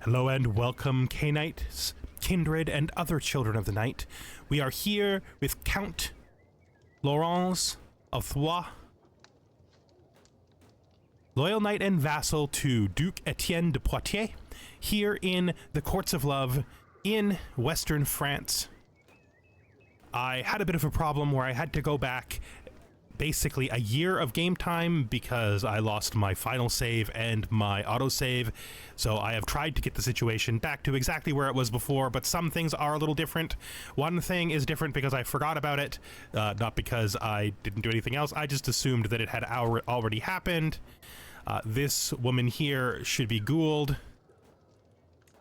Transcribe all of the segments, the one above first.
Hello and welcome, K-Knights, kindred, and other children of the night. We are here with Count Laorans of Troyes, loyal knight and vassal to Duke Etienne de Poitiers, here in the Courts of Love in Western France. I had a bit of a problem where I had to go back basically a year of game time because I lost my final save and my autosave. So I have tried to get the situation back to exactly where it was before, but some things are a little different. One thing is different because I forgot about it, not because I didn't do anything else. I just assumed that it had already happened. This woman here should be ghouled.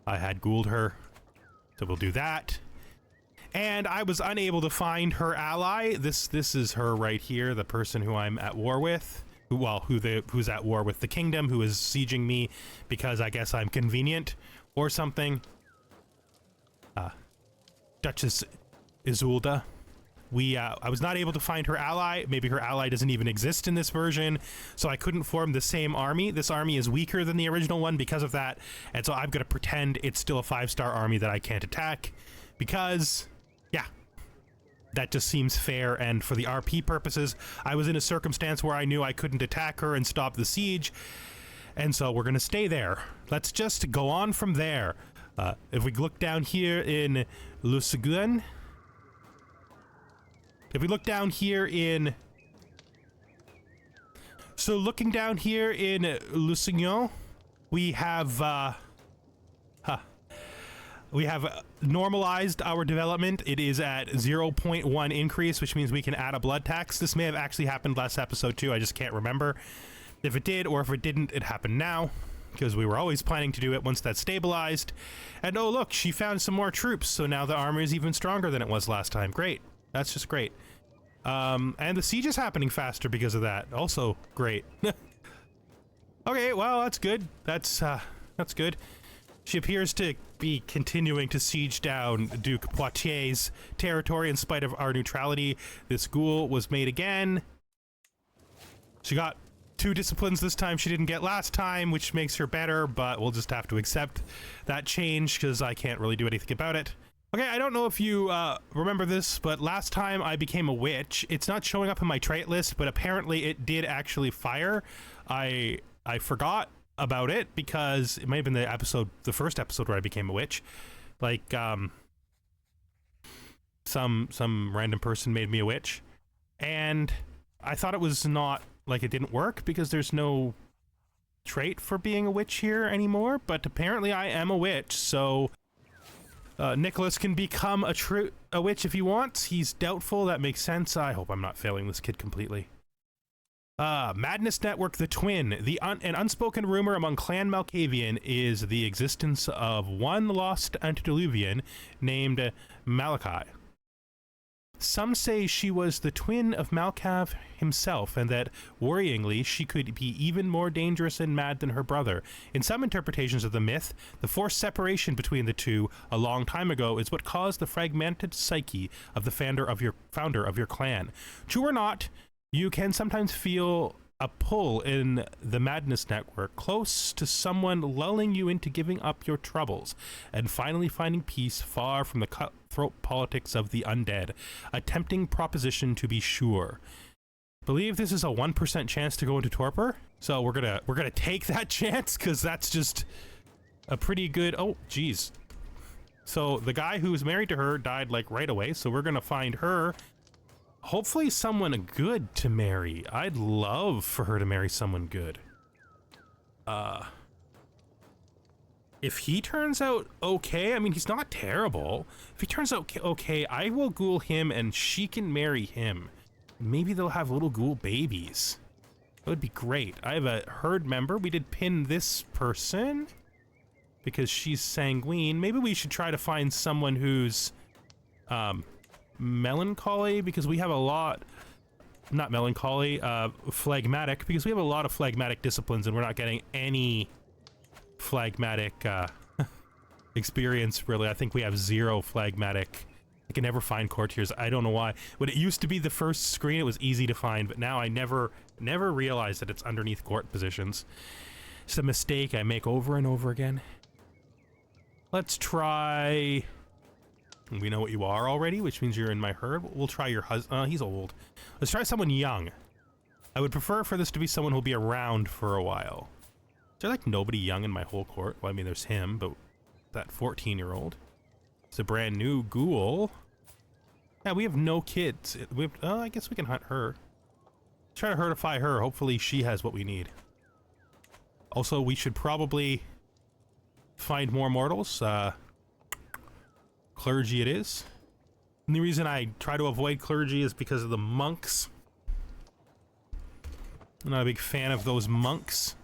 I had ghouled her, so we'll do that. And I was unable to find her ally. This is her right here, the person who I'm at war with. Who's at war with the kingdom, who is sieging me because I guess I'm convenient or something. Duchess Isolde. I was not able to find her ally. Maybe her ally doesn't even exist in this version, so I couldn't form the same army. This army is weaker than the original one because of that, and so I'm gonna pretend it's still a 5-star army that I can't attack because, yeah, that just seems fair. And for the RP purposes, I was in a circumstance where I knew I couldn't attack her and stop the siege, and so we're gonna stay there. Let's just go on from there. If we look down here in Lusignan, looking down here in Lusignan, we have normalized our development. It is at 0.1 increase, which means we can add a blood tax. This may have actually happened last episode too. I just can't remember if it did, or if it didn't, it happened now, because we were always planning to do it once that's stabilized. And oh look, she found some more troops, so now the army is even stronger than it was last time. Great. That's just great. And the siege is happening faster because of that. Also great. Okay, well, that's good. That's good. She appears to be continuing to siege down Duke Poitiers' territory in spite of our neutrality. This ghoul was made again. She got 2 disciplines this time she didn't get last time, which makes her better, but we'll just have to accept that change because I can't really do anything about it. Okay, I don't know if you remember this, but last time I became a witch. It's not showing up in my trait list, but apparently it did actually fire. I forgot about it because it might have been the first episode where I became a witch. Like, some random person made me a witch, and I thought it was not, like, it didn't work because there's no trait for being a witch here anymore, but apparently I am a witch, so Nicholas can become a witch if he wants. He's doubtful. That makes sense. I hope I'm not failing this kid completely. Madness Network, the Twin. An unspoken rumor among Clan Malkavian is the existence of one lost antediluvian named Malachi. Some say she was the twin of Malkav himself, and that, worryingly, she could be even more dangerous and mad than her brother. In some interpretations of the myth, the forced separation between the two a long time ago is what caused the fragmented psyche of the founder of your clan. True or not, you can sometimes feel a pull in the Madness Network, close to someone lulling you into giving up your troubles and finally finding peace far from the cutthroat politics of the undead. A tempting proposition, to be sure. Believe this is a 1% chance to go into torpor, so we're gonna take that chance because that's just a pretty good. Oh geez. So the guy who's married to her died like right away, so we're gonna find her. Hopefully someone good to marry. I'd love for her to marry someone good. If he turns out okay, I mean, he's not terrible. If he turns out okay, I will ghoul him and she can marry him. Maybe they'll have little ghoul babies. That would be great. I have a herd member. We did pin this person because she's sanguine. Maybe we should try to find someone who's, melancholy, because we have a lot, not melancholy, phlegmatic, because we have a lot of phlegmatic disciplines and we're not getting any phlegmatic experience really. I think we have 0 phlegmatic. I can never find courtiers. I don't know why. When it used to be the first screen, it was easy to find, but now I never realize that it's underneath court positions. It's a mistake I make over and over again. Let's try... We know what you are already, which means you're in my herd. We'll try your husband. He's old. Let's try someone young. I would prefer for this to be someone who'll be around for a while. Is there like nobody young in my whole court? Well, I mean, there's him, but that 14-year-old. It's a brand new ghoul. Yeah, we have no kids. We have, I guess we can hunt her. Try to hertify her. Hopefully she has what we need. Also, we should probably find more mortals. Clergy it is. And the reason I try to avoid clergy is because of the monks. I'm not a big fan of those monks.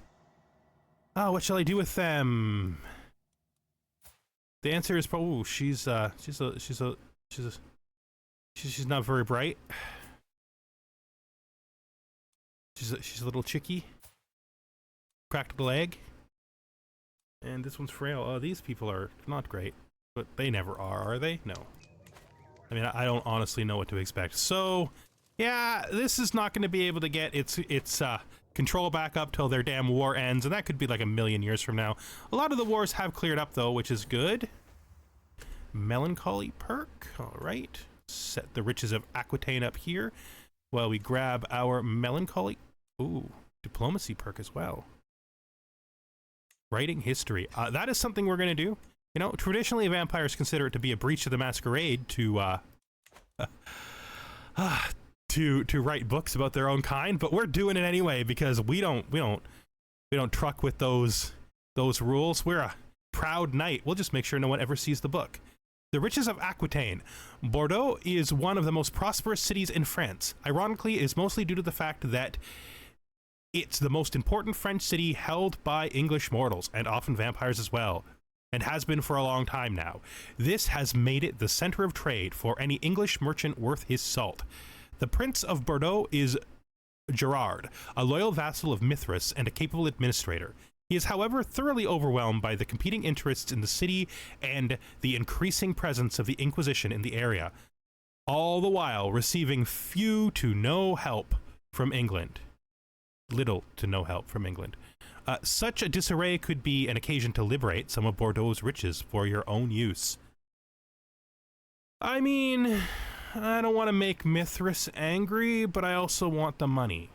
Oh, what shall I do with them? The answer is probably she's not very bright. She's a little chicky. Cracked a leg. And this one's frail. Oh, these people are not great. But they never are they? No. I mean, I don't honestly know what to expect. So, yeah, this is not going to be able to get its control back up till their damn war ends, and that could be like 1,000,000 years from now. A lot of the wars have cleared up, though, which is good. Melancholy perk. All right. Set the riches of Aquitaine up here while we grab our melancholy... Ooh, diplomacy perk as well. Writing history. That is something we're going to do. You know, traditionally vampires consider it to be a breach of the masquerade to write books about their own kind, but we're doing it anyway because we don't truck with those rules. We're a proud knight. We'll just make sure no one ever sees the book. The riches of Aquitaine. Bordeaux is one of the most prosperous cities in France. Ironically, it is mostly due to the fact that it's the most important French city held by English mortals, and often vampires as well, and has been for a long time now. This has made it the center of trade for any English merchant worth his salt. The Prince of Bordeaux is Gerard, a loyal vassal of Mithras and a capable administrator. He is, however, thoroughly overwhelmed by the competing interests in the city and the increasing presence of the Inquisition in the area, all the while receiving few to no help from England. Little to no help from England. Such a disarray could be an occasion to liberate some of Bordeaux's riches for your own use. I mean, I don't want to make Mithras angry, but I also want the money.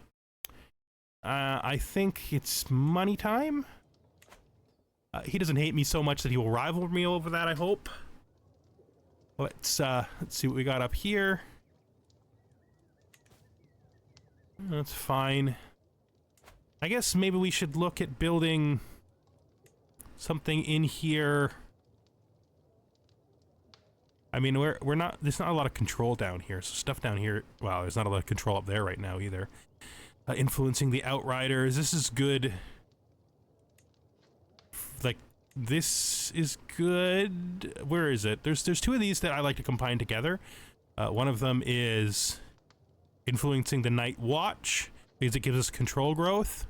I think it's money time. He doesn't hate me so much that he will rival me over that, I hope. Let's see what we got up here. That's fine. I guess maybe we should look at building something in here. I mean, we're not, there's not a lot of control down here, so stuff down here, wow, there's not a lot of control up there right now either. Influencing the Outriders, this is good. Like, this is good. Where is it? There's two of these that I like to combine together. One of them is influencing the Night Watch, because it gives us control growth.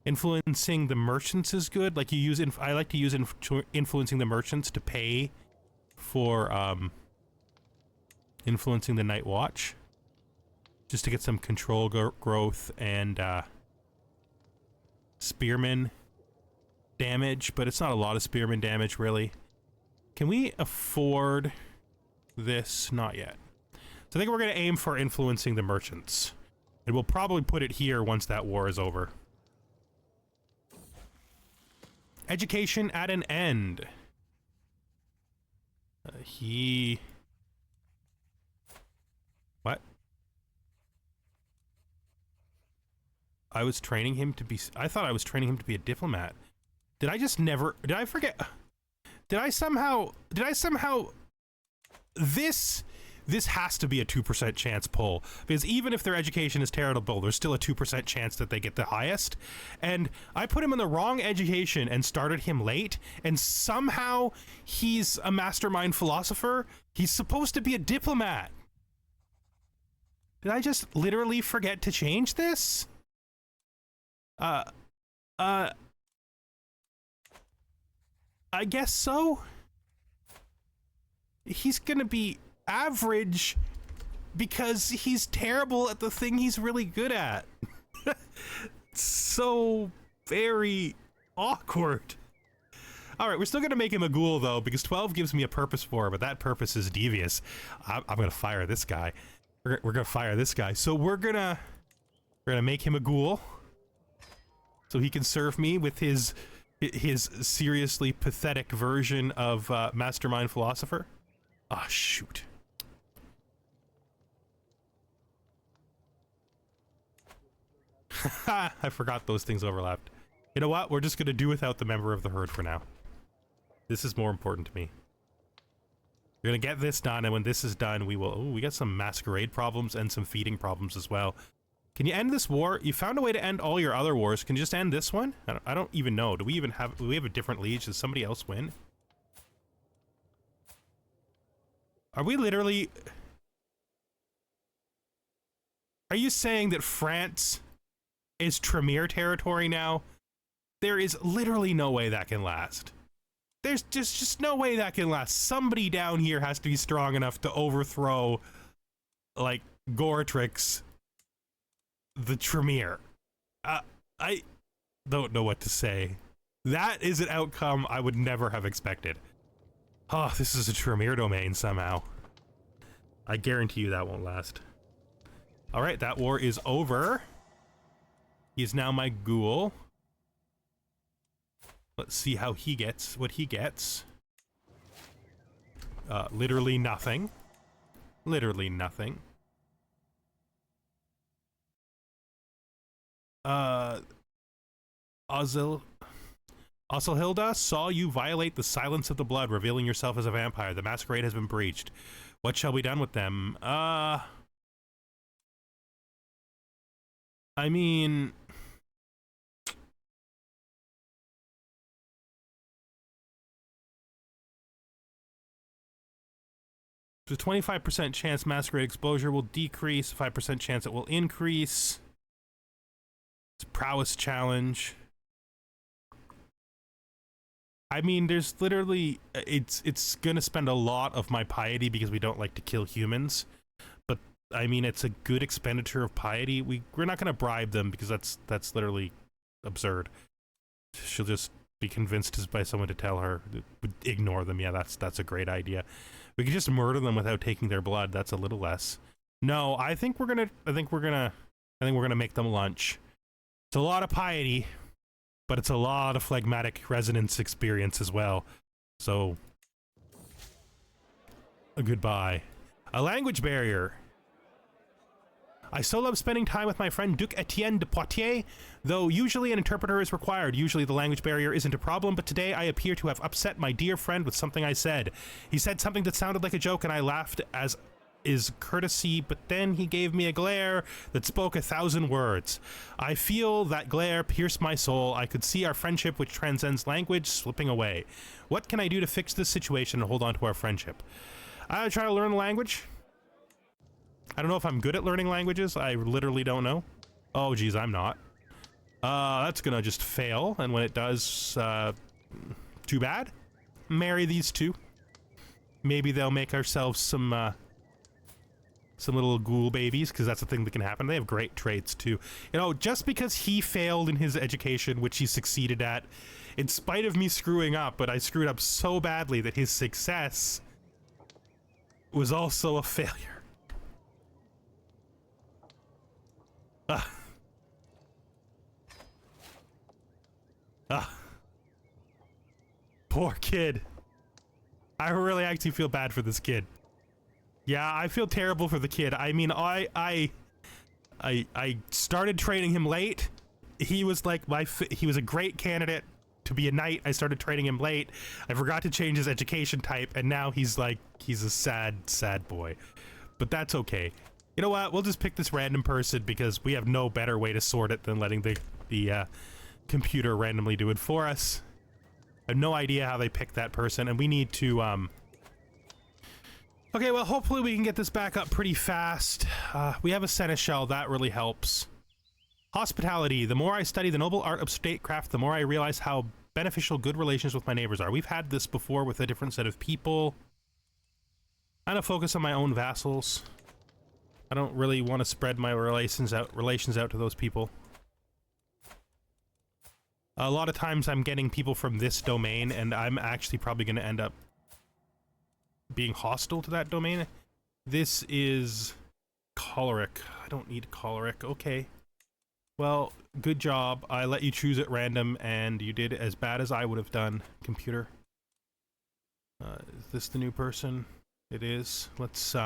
Influencing the merchants is good. Like, you use I like to use influencing the merchants to pay for influencing the Night Watch, just to get some control growth and spearman damage, but it's not a lot of spearman damage really. Can we afford this? Not yet. So I think we're going to aim for influencing the merchants. And we'll probably put it here once that war is over. Education at an end. What? I was training him to be... I thought I was training him to be a diplomat. Did I just never... Did I forget... Did I somehow... This has to be a 2% chance pull, because even if their education is terrible, there's still a 2% chance that they get the highest. And I put him in the wrong education and started him late, and somehow he's a mastermind philosopher. He's supposed to be a diplomat. Did I just literally forget to change this? I guess so. He's gonna be average because he's terrible at the thing he's really good at. so very awkward. All right, we're still gonna make him a ghoul though, because 12 gives me a purpose for, but that purpose is devious. I'm gonna fire this guy. We're gonna fire this guy. So we're gonna make him a ghoul, so he can serve me with his seriously pathetic version of Mastermind Philosopher. Ah, shoot. I forgot those things overlapped. You know what? We're just gonna do without the member of the herd for now. This is more important to me. We're gonna get this done, and when this is done, we will... Ooh, we got some masquerade problems and some feeding problems as well. Can you end this war? You found a way to end all your other wars. Can you just end this one? I don't even know. Do we have a different liege? Does somebody else win? Are we literally... Are you saying that France is Tremere territory now? There is literally no way that can last. There's just no way that can last. Somebody down here has to be strong enough to overthrow, like, Goretrix, the Tremere. I don't know what to say. That is an outcome I would never have expected. Oh, this is a Tremere domain somehow. I guarantee you that won't last. Alright, that war is over. He's now my ghoul. Let's see how he gets, what he gets. Literally nothing. Literally nothing. Oselhilda saw you violate the silence of the blood, revealing yourself as a vampire. The masquerade has been breached. What shall be done with them? I mean... There's a 25% chance masquerade exposure will decrease, 5% chance it will increase. It's a prowess challenge. I mean, there's literally, it's gonna spend a lot of my piety because we don't like to kill humans. But I mean, it's a good expenditure of piety. We're not gonna bribe them because that's literally absurd. She'll just be convinced by someone to tell her, ignore them. Yeah, that's a great idea. We could just murder them without taking their blood. That's a little less. No, I think we're gonna make them lunch. It's a lot of piety, but it's a lot of phlegmatic resonance experience as well. So, goodbye. A language barrier. I so love spending time with my friend Duc Etienne de Poitiers, though usually an interpreter is required. Usually the language barrier isn't a problem, but today I appear to have upset my dear friend with something I said. He said something that sounded like a joke and I laughed as is courtesy, but then he gave me a glare that spoke 1,000 words. I feel that glare pierce my soul. I could see our friendship, which transcends language, slipping away. What can I do to fix this situation and hold on to our friendship? I try to learn the language. I don't know if I'm good at learning languages. I literally don't know. Oh, geez, I'm not. That's gonna just fail, and when it does, too bad. Marry these two. Maybe they'll make ourselves some little ghoul babies, because that's the thing that can happen. They have great traits, too. You know, just because he failed in his education, which he succeeded at, in spite of me screwing up, but I screwed up so badly that his success was also a failure. Poor kid. I really actually feel bad for this kid. Yeah, I feel terrible for the kid. I mean, I started training him late. He was like he was a great candidate to be a knight. I started training him late. I forgot to change his education type, and now he's a sad boy. But that's okay. You know what? We'll just pick this random person because we have no better way to sort it than letting the computer randomly do it for us. I have no idea how they picked that person, and we need to, Okay, well, hopefully we can get this back up pretty fast. We have a seneschal. That really helps. Hospitality. The more I study the noble art of statecraft, the more I realize how beneficial good relations with my neighbors are. We've had this before with a different set of people. I'm gonna focus on my own vassals. I don't really want to spread my relations out to those people. A lot of times I'm getting people from this domain, and I'm actually probably going to end up being hostile to that domain. This is choleric. I don't need choleric. Okay. Well, good job. I let you choose at random, and you did as bad as I would have done, computer. Is this the new person? It is. Let's,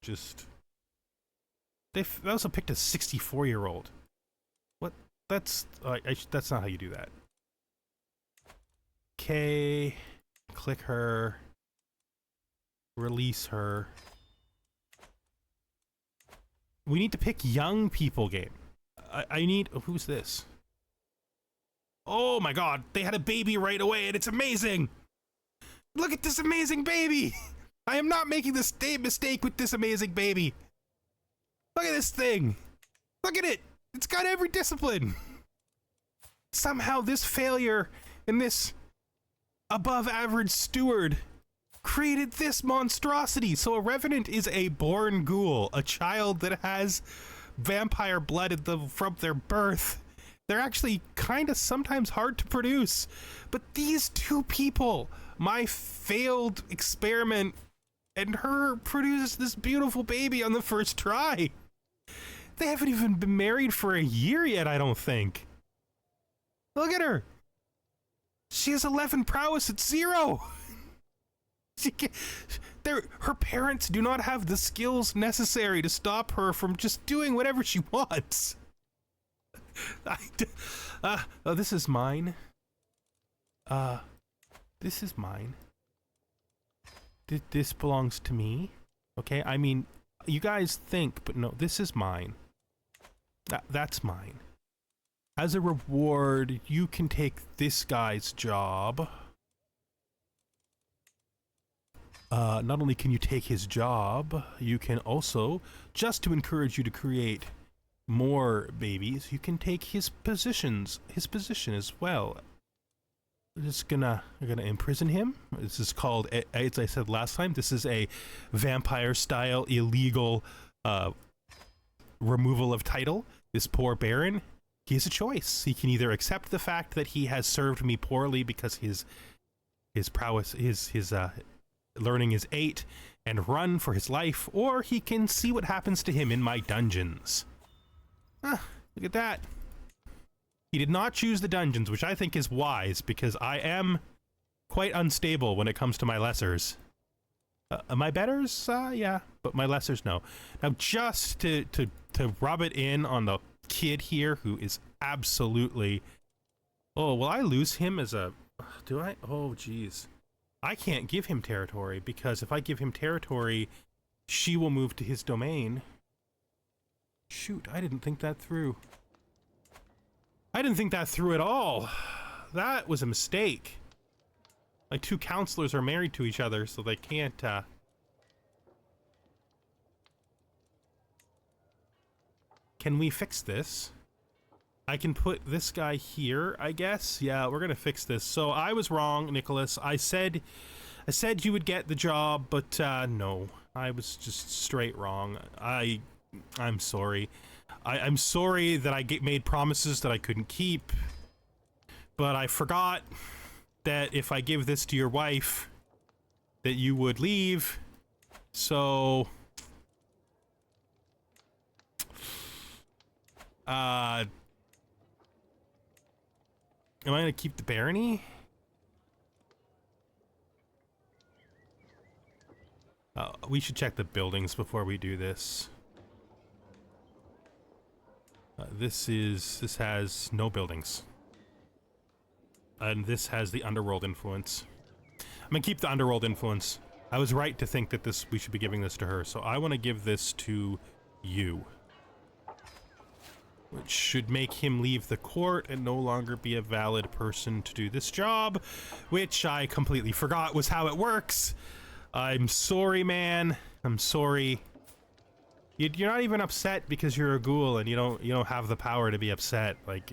just... They also picked a 64-year-old. What? That's... that's not how you do that. Okay. Click her. Release her. We need to pick young people game. I need... who's this? Oh my god, they had a baby right away and it's amazing! Look at this amazing baby! I am not making this mistake with this amazing baby. Look at this thing! Look at it! It's got every discipline! Somehow this failure and this above average steward created this monstrosity. So a revenant is a born ghoul, a child that has vampire blood from their birth. They're actually kind of sometimes hard to produce. But these two people, my failed experiment and her, produces this beautiful baby on the first try. They haven't even been married for a year yet, I don't think. Look at her. She has 11 prowess at 0. Her parents do not have the skills necessary to stop her from just doing whatever she wants. Oh, this is mine. This is mine. This belongs to me. Okay, I mean, you guys think, but no, this is mine. That's mine. As a reward, you can take this guy's job. Not only can you take his job, you can also, just to encourage you to create more babies, you can take his position as well. We're gonna imprison him. This is called, as I said last time, this is a vampire-style illegal removal of title. This poor Baron, he has a choice. He can either accept the fact that he has served me poorly because his prowess, his learning is 8 and run for his life, or he can see what happens to him in my dungeons. Look at that. He did not choose the dungeons, which I think is wise, because I am quite unstable when it comes to my lessers. My betters, yeah, but my lessers, no. Now, just to rub it in on the kid here, who is absolutely... Oh, will I lose him as a... Do I? Oh, jeez. I can't give him territory, because if I give him territory, she will move to his domain. Shoot, I didn't think that through. I didn't think that through at all. That was a mistake. My two counselors are married to each other, so they can't, Can we fix this? I can put this guy here, I guess. Yeah, we're gonna fix this. So I was wrong, Nicholas. I said you would get the job, but no. I was just straight wrong. I'm sorry. I'm sorry that I made promises that I couldn't keep, but I forgot that if I give this to your wife, that you would leave. So am I gonna keep the barony? We should check the buildings before we do this. This has no buildings. And this has the underworld influence. I'm gonna keep the underworld influence. I was right to think that we should be giving this to her, so I want to give this to you. Which should make him leave the court and no longer be a valid person to do this job, which I completely forgot was how it works. I'm sorry, man. I'm sorry. You're not even upset because you're a ghoul and you don't have the power to be upset. Like,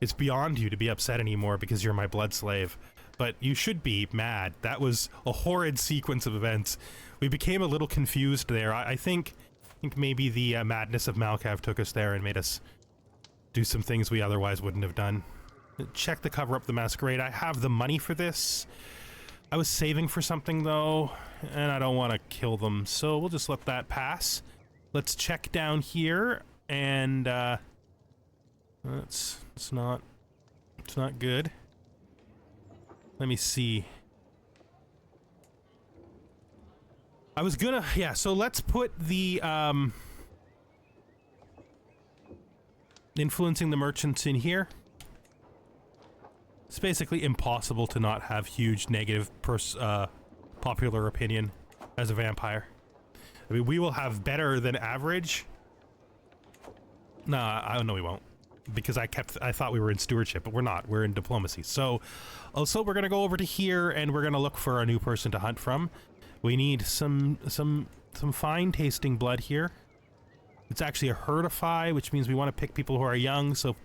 it's beyond you to be upset anymore because you're my blood slave. But you should be mad. That was a horrid sequence of events. We became a little confused there. I think maybe the madness of Malkav took us there and made us do some things we otherwise wouldn't have done. Check the Cover-up the Masquerade. I have the money for this. I was saving for something, though, and I don't want to kill them, so we'll just let that pass. Let's check down here, and, it's not good. Let me see. I was gonna, yeah, so let's put the, influencing the merchants in here. It's basically impossible to not have huge negative popular opinion as a vampire. I mean, we will have better than average. Nah, I know we won't. Because I thought we were in stewardship, but we're not. We're in diplomacy. So, also we're gonna go over to here and we're gonna look for a new person to hunt from. We need some fine tasting blood here. It's actually a herdify, which means we want to pick people who are young, so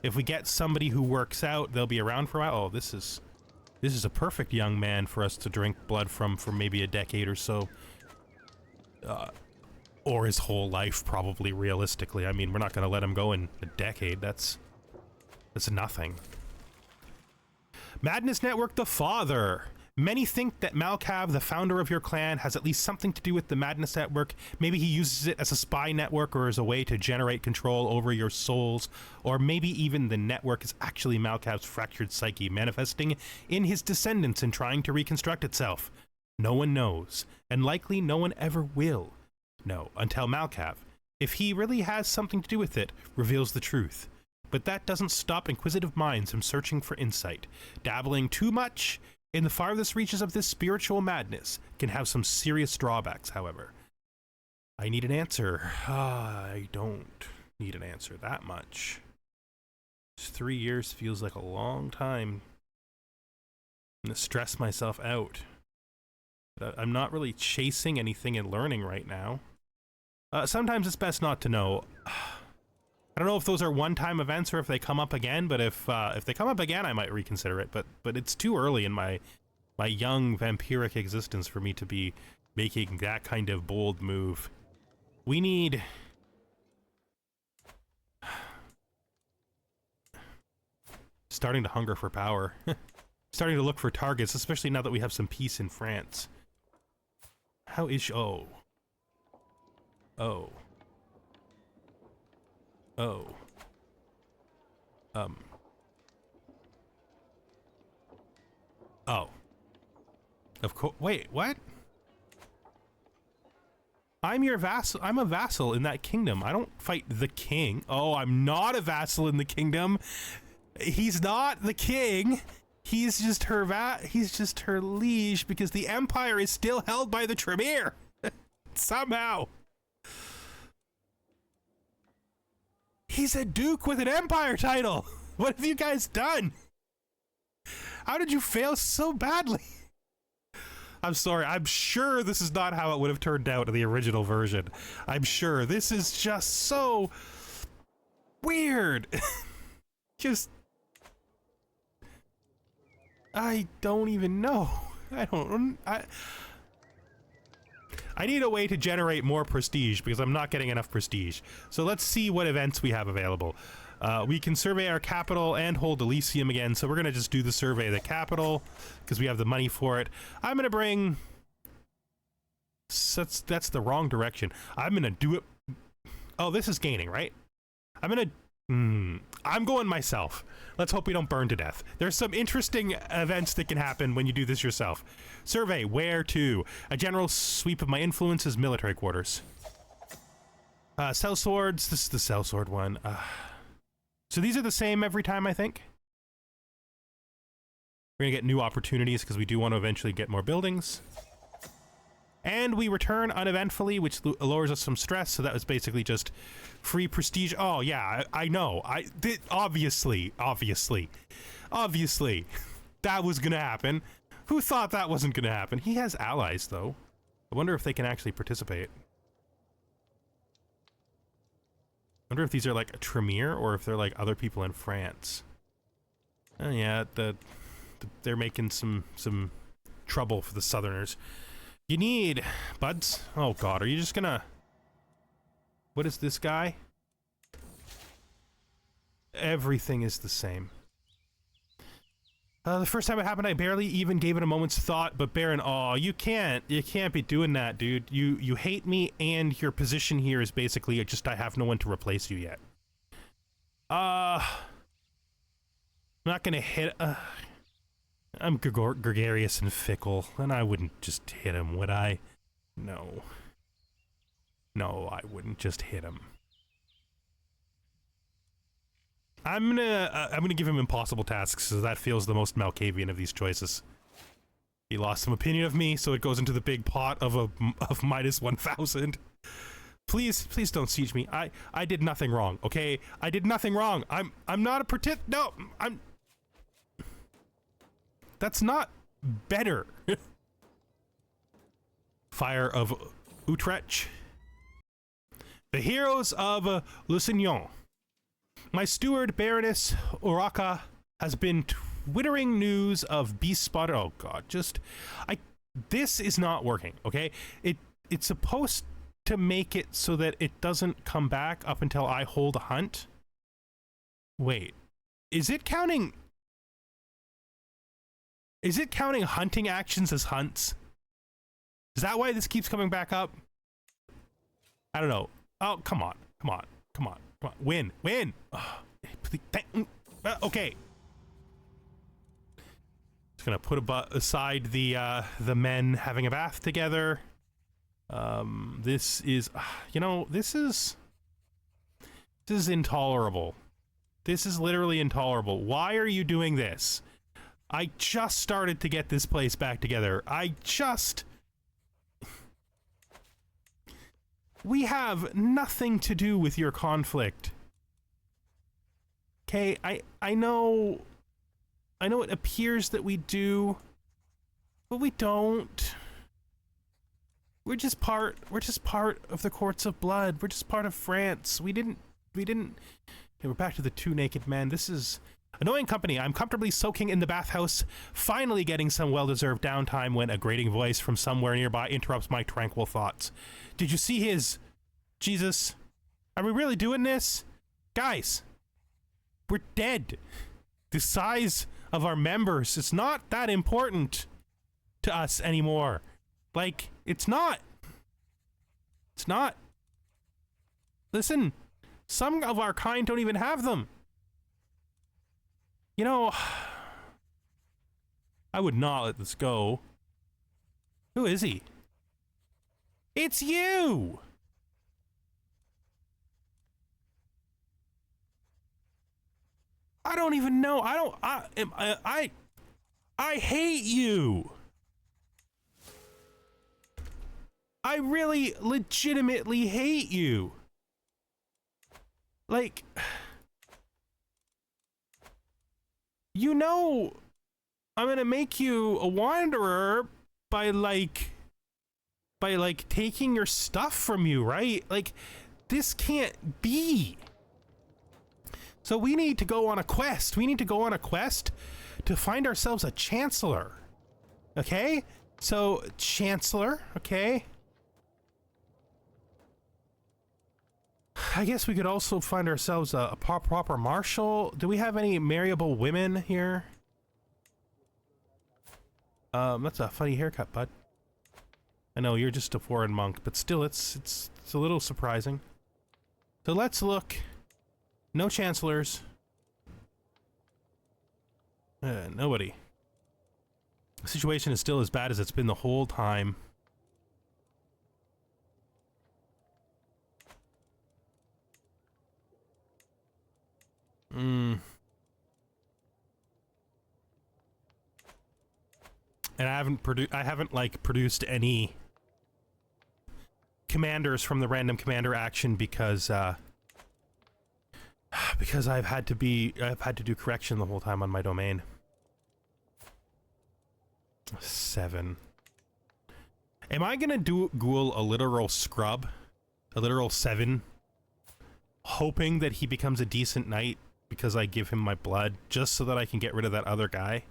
if we get somebody who works out, they'll be around for a while. Oh, this is a perfect young man for us to drink blood from for maybe a decade or so. Or his whole life, probably, realistically. I mean, we're not going to let him go in a decade. That's nothing. Madness Network the Father. Many think that Malkav, the founder of your clan, has at least something to do with the Madness Network. Maybe he uses it as a spy network or as a way to generate control over your souls. Or maybe even the network is actually Malkav's fractured psyche manifesting in his descendants and trying to reconstruct itself. No one knows, and likely no one ever will know until Malkav, if he really has something to do with it, reveals the truth. But that doesn't stop inquisitive minds from searching for insight. Dabbling too much in the farthest reaches of this spiritual madness can have some serious drawbacks, however. I need an answer. I don't need an answer that much. 3 years feels like a long time. I'm gonna stress myself out. I'm not really chasing anything and learning right now. Sometimes it's best not to know. I don't know if those are one-time events or if they come up again, but if they come up again, I might reconsider it. But it's too early in my young vampiric existence for me to be making that kind of bold move. We need... Starting to hunger for power. Starting to look for targets, especially now that we have some peace in France. How is... Oh. Oh. Oh. Oh. Of course. Wait, what? I'm your vassal. I'm a vassal in that kingdom. I don't fight the king. Oh, I'm not a vassal in the kingdom. He's not the king. He's just her liege because the empire is still held by the Tremere. Somehow. He's a duke with an empire title. What have you guys done? How did you fail so badly? I'm sorry. I'm sure this is not how it would have turned out in the original version. I'm sure. This is just so weird. Just... I don't even know. I need a way to generate more prestige because I'm not getting enough prestige. So let's see what events we have available. We can survey our capital and hold Elysium again, so we're gonna just do the survey of the capital because we have the money for it. I'm gonna bring... That's the wrong direction. I'm gonna do it... Oh, this is gaining, right? I'm gonna... I'm going myself. Let's hope we don't burn to death. There's some interesting events that can happen when you do this yourself. Survey, where to? A general sweep of my influences, military quarters. Cell swords, this is the cell sword one. So these are the same every time, I think? We're gonna get new opportunities because we do want to eventually get more buildings. And we return uneventfully, which lowers us some stress, so that was basically just free prestige. Oh, yeah, I know. Obviously, that was gonna happen. Who thought that wasn't gonna happen? He has allies, though. I wonder if they can actually participate. I wonder if these are like a Tremere, or if they're like other people in France. Oh, yeah, they're making some trouble for the Southerners. You need... Buds? Oh god, are you just gonna... What is this guy? Everything is the same. The first time it happened, I barely even gave it a moment's thought, but Baron, oh, you can't be doing that, dude. You hate me, and your position here is basically just I have no one to replace you yet. I'm not gonna hit, I'm gregarious and fickle, and I wouldn't just hit him, would I? No. No, I wouldn't just hit him. I'm gonna give him impossible tasks, so that feels the most Malkavian of these choices. He lost some opinion of me, so it goes into the big pot of minus 1,000. Please don't siege me. I did nothing wrong, okay? I did nothing wrong. I'm not a no, that's not better. Fire of Utrecht. The heroes of Lusignan. My steward, Baroness Uraka, has been twittering news of beast spotted. Oh god, this is not working, okay? It's supposed to make it so that it doesn't come back up until I hold a hunt. Wait, is it counting hunting actions as hunts? Is that why this keeps coming back up? I don't know. Oh, come on. Win. Oh, okay. Just gonna put aside the men having a bath together. This is, this is intolerable. This is literally intolerable. Why are you doing this? I just started to get this place back together. We have nothing to do with your conflict. Okay, I know it appears that we do, but we don't. We're just part of the courts of blood. We're just part of France. We didn't Okay, we're back to the two naked men. This is annoying company. I'm comfortably soaking in the bathhouse, finally getting some well-deserved downtime when a grating voice from somewhere nearby interrupts my tranquil thoughts. Did you see his... Jesus. Are we really doing this? Guys, we're dead. The size of our members is not that important to us anymore. Like, it's not. It's not. Listen, some of our kind don't even have them. You know, I would not let this go. Who is he? It's you! I don't even know. I hate you. I really legitimately hate you. Like, you know, I'm gonna make you a wanderer by taking your stuff from you, right? Like, this can't be. So we need to go on a quest. We need to go on a quest to find ourselves a chancellor. Okay? So, chancellor, okay? I guess we could also find ourselves a proper marshal. Do we have any marriable women here? That's a funny haircut, bud. I know you're just a foreign monk, but still, it's a little surprising. So let's look. No chancellors. Nobody. The situation is still as bad as it's been the whole time. And I haven't produced any commanders from the random commander action because I've had to do correction the whole time on my domain. 7. Am I gonna do ghoul a literal scrub? A literal 7? Hoping that he becomes a decent knight because I give him my blood just so that I can get rid of that other guy?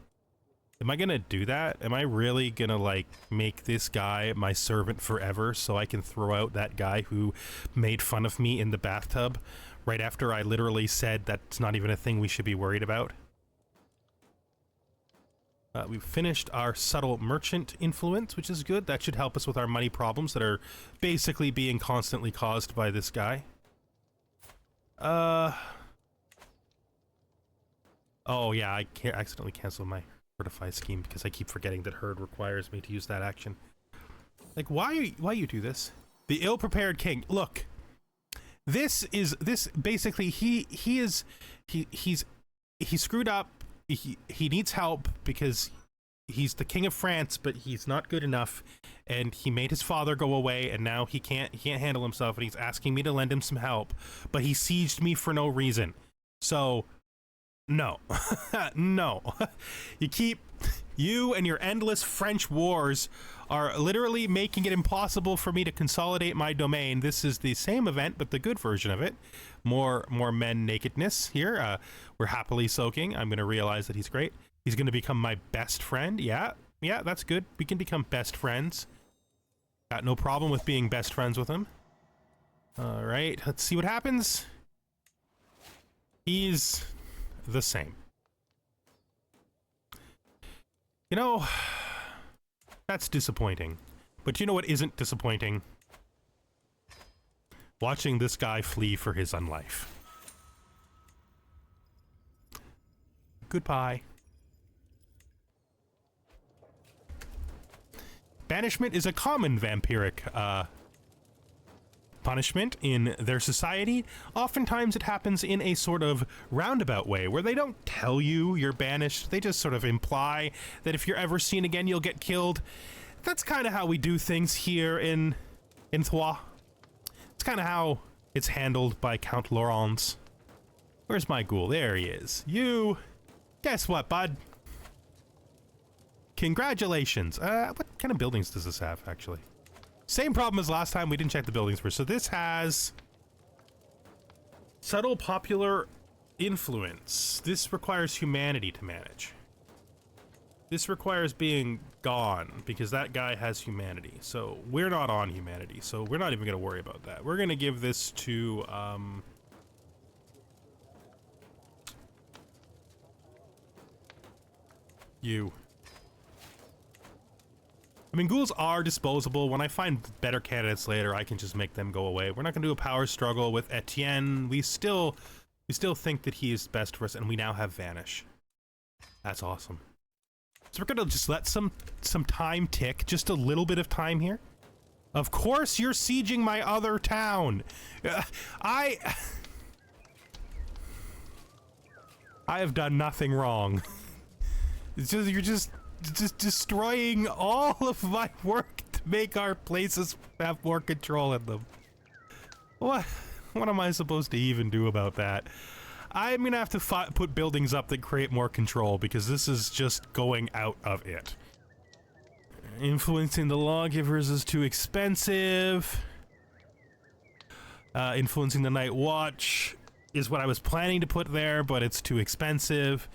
Am I gonna do that? Am I really gonna, like, make this guy my servant forever so I can throw out that guy who made fun of me in the bathtub right after I literally said that's not even a thing we should be worried about? We've finished our subtle merchant influence, which is good. That should help us with our money problems that are basically being constantly caused by this guy. Oh yeah, I accidentally canceled my fortify scheme because I keep forgetting that herd requires me to use that action. Like, why you do this? The ill-prepared king. Look, this basically he's screwed up. He needs help because he's the king of France, but he's not good enough, and he made his father go away, and now he can't handle himself, and he's asking me to lend him some help, but he sieged me for no reason. So no. No. You and your endless French wars are literally making it impossible for me to consolidate my domain. This is the same event, but the good version of it. More men nakedness here. We're happily soaking. I'm going to realize that he's great. He's going to become my best friend. Yeah, that's good. We can become best friends. Got no problem with being best friends with him. All right, let's see what happens. He's the same. You know, that's disappointing. But you know what isn't disappointing? Watching this guy flee for his own life. Goodbye. Banishment is a common vampiric punishment in their society. Oftentimes it happens in a sort of roundabout way where they don't tell you you're banished. They just sort of imply that if you're ever seen again, you'll get killed. That's kind of how we do things here in Troyes. It's kind of how it's handled by Count Laurens. Where's my ghoul? There he is. You, guess what, bud? Congratulations. What kind of buildings does this have, actually? Same problem as last time, we didn't check the buildings first. So this has subtle popular influence. This requires humanity to manage. This requires being gone because that guy has humanity. So we're not on humanity, so we're not even going to worry about that. We're going to give this to you. I mean, ghouls are disposable. When I find better candidates later, I can just make them go away. We're not going to do a power struggle with Etienne. We still think that he is best for us, and we now have Vanish. That's awesome. So we're going to just let some time tick, just a little bit of time here. Of course you're sieging my other town. I have done nothing wrong. It's just, you're just destroying all of my work to make our places have more control in them. What am I supposed to even do about that? I'm gonna have to put buildings up that create more control because this is just going out of it. Influencing the lawgivers is too expensive. Influencing the night watch is what I was planning to put there, but it's too expensive.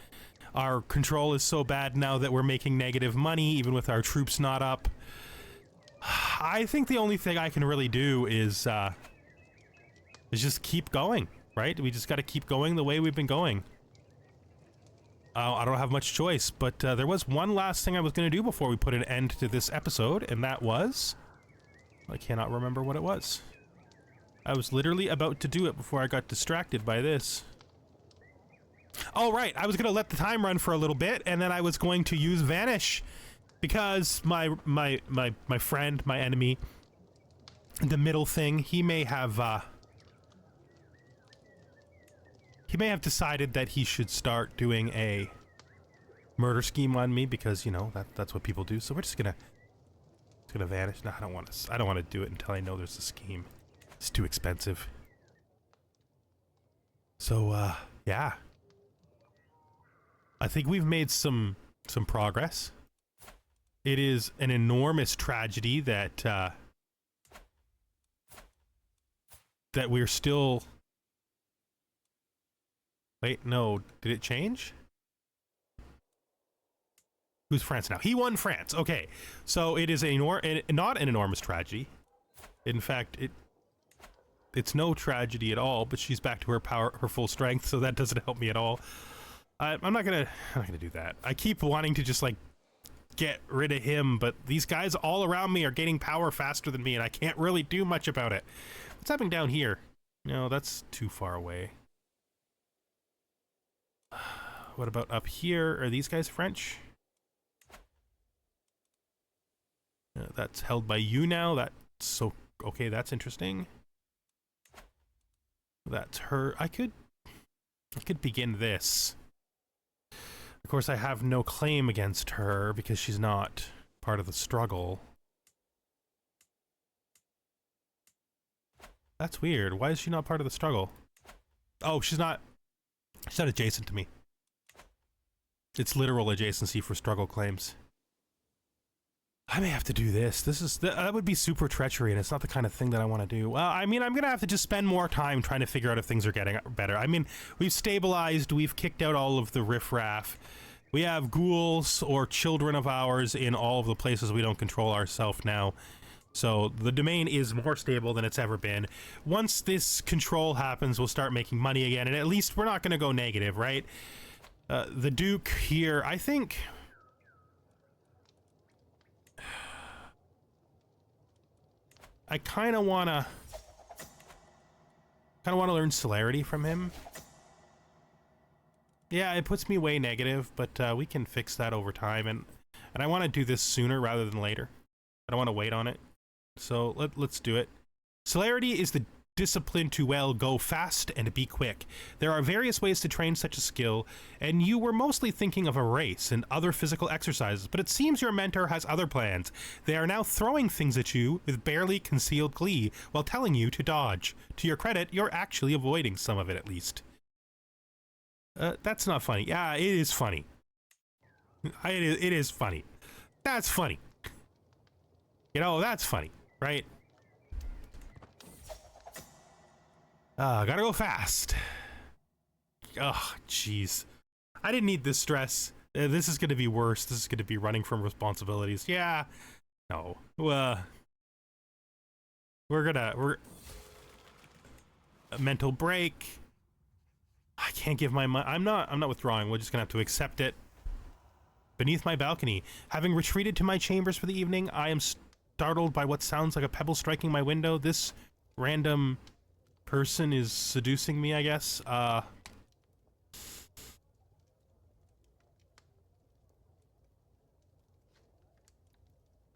Our control is so bad now that we're making negative money, even with our troops not up. I think the only thing I can really do is just keep going, right? We just got to keep going the way we've been going. I don't have much choice, but there was one last thing I was going to do before we put an end to this episode, and that was... I cannot remember what it was. I was literally about to do it before I got distracted by this. Oh, right. I was going to let the time run for a little bit, and then I was going to use Vanish because my friend, my enemy, the middle thing, he may have decided that he should start doing a murder scheme on me because, you know, that's what people do. So we're just gonna vanish. No, I don't want to do it until I know there's a scheme. It's too expensive. So, yeah. I think we've made some progress. It is an enormous tragedy that that we're still... Wait, no, did it change? Who's France now? He won France. Okay, so it is not an enormous tragedy. In fact, it's no tragedy at all. But she's back to her full strength, so that doesn't help me at all. I'm not gonna do that. I keep wanting to just like get rid of him, but these guys all around me are gaining power faster than me, and I can't really do much about it. What's happening down here? No, that's too far away. What about up here? Are these guys French? That's held by you now. That's so... Okay, that's interesting. That's her. I could begin this. Of course, I have no claim against her because she's not part of the struggle. That's weird. Why is she not part of the struggle? Oh, she's not adjacent to me. It's literal adjacency for struggle claims. I may have to do this. That would be super treachery, and it's not the kind of thing that I want to do. Well, I mean, I'm gonna have to just spend more time trying to figure out if things are getting better. I mean, we've stabilized, we've kicked out all of the riffraff. We have ghouls or children of ours in all of the places we don't control ourselves now. So the domain is more stable than it's ever been. Once this control happens, we'll start making money again, and at least we're not gonna go negative, right? The Duke here, I think... I kind of want to learn celerity from him. Yeah, it puts me way negative, but we can fix that over time, and I want to do this sooner rather than later. I don't want to wait on it. So let's do it. Celerity is the discipline to, well, go fast and be quick. There are various ways to train such a skill, and you were mostly thinking of a race and other physical exercises, but it seems your mentor has other plans. They are now throwing things at you with barely concealed glee while telling you to dodge. To your credit, you're actually avoiding some of it at least. That's not funny. Yeah, it is funny. It is funny. That's funny. You know, that's funny, right? Gotta go fast. Oh, jeez. I didn't need this stress. This is gonna be worse. This is gonna be running from responsibilities. Yeah. No. We're a mental break. I can't give my money. I'm not withdrawing. We're just gonna have to accept it. Beneath my balcony, having retreated to my chambers for the evening, I am startled by what sounds like a pebble striking my window. This random person is seducing me, I guess.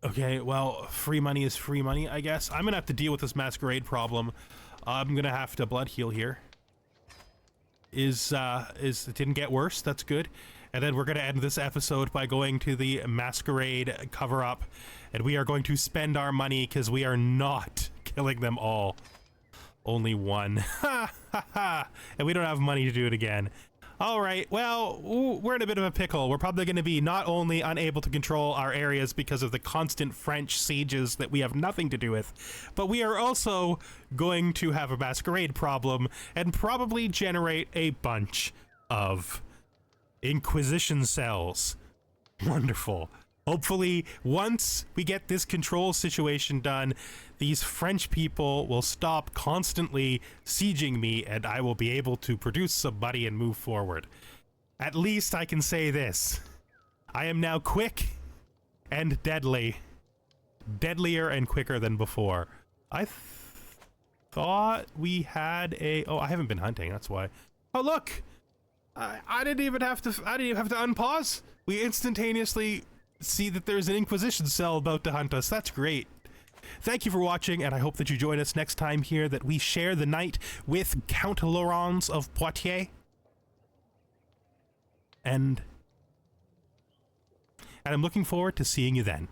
Okay, well, free money is free money, I guess. I'm gonna have to deal with this masquerade problem. I'm gonna have to blood heal here. It didn't get worse, that's good. And then we're gonna end this episode by going to the masquerade cover-up, and we are going to spend our money because we are not killing them all. Only one. Ha ha ha! And we don't have money to do it again. Alright, well, we're in a bit of a pickle. We're probably going to be not only unable to control our areas because of the constant French sieges that we have nothing to do with, but we are also going to have a masquerade problem and probably generate a bunch of Inquisition cells. Wonderful. Hopefully, once we get this control situation done, these French people will stop constantly sieging me, and I will be able to produce some money and move forward. At least I can say this. I am now quick and deadly. Deadlier and quicker than before. I thought we had a... Oh, I haven't been hunting, that's why. Oh, look! I didn't even have to unpause. We instantaneously see that there's an Inquisition cell about to hunt us. That's great. Thank you for watching, and I hope that you join us next time here, that we share the night with Count Laurens of Poitiers. And I'm looking forward to seeing you then.